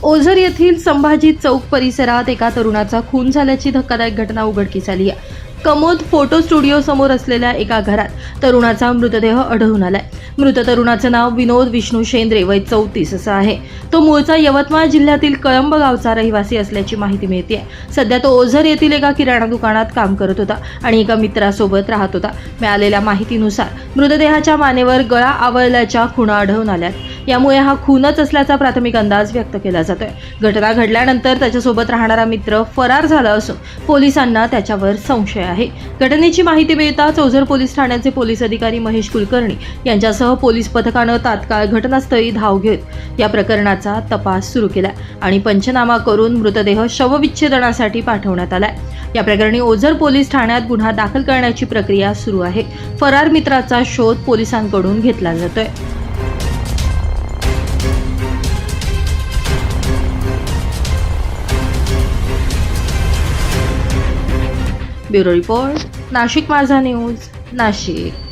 ओझर येथील संभाजी चौक परिसरात एका तरुणाचा खून झाल्याची धक्कादायक घटना उघडकीस आली आहे. कमोद फोटो स्टुडिओ समोर असलेल्या एका घरात तरुणाचा मृतदेह आढळून आलाय. मृत तरुणाचं नाव विनोद विष्णू शेंद्रे वय 34 असं आहे. तो मूळचा यवतमाळ जिल्ह्यातील कळंब गावचा रहिवासी असल्याची माहिती मिळते. सध्या तो ओझर येथील एका किराणा दुकानात काम करत होता आणि एका मित्रासोबत राहत होता. मिळालेल्या माहितीनुसार मृतदेहाच्या मानेवर गळा आवळल्याच्या खुणा आढळून आल्यात. यामुळे हा खूनच असल्याचा प्राथमिक अंदाज व्यक्त केला जातोय. घटना घडल्यानंतर त्याच्यासोबत राहणारा मित्र फरार झाला असून पोलिसांना त्याच्यावर संशय आहे. घटनेची माहिती मिळताच ओझर पोलीस ठाण्याचे पोलीस अधिकारी महेश कुलकर्णी यांच्यासह पोलीस पथकानं तात्काळ घटनास्थळी धाव घेत या प्रकरणाचा तपास सुरू केला आणि पंचनामा करून मृतदेह शवविच्छेदनासाठी पाठवण्यात आलाय. या प्रकरणी ओझर पोलीस ठाण्यात गुन्हा दाखल करण्याची प्रक्रिया सुरू आहे. फरार मित्राचा शोध पोलिसांकडून घेतला जातोय. ब्युरो रिपोर्ट, नाशिक माझा न्यूज, नाशिक.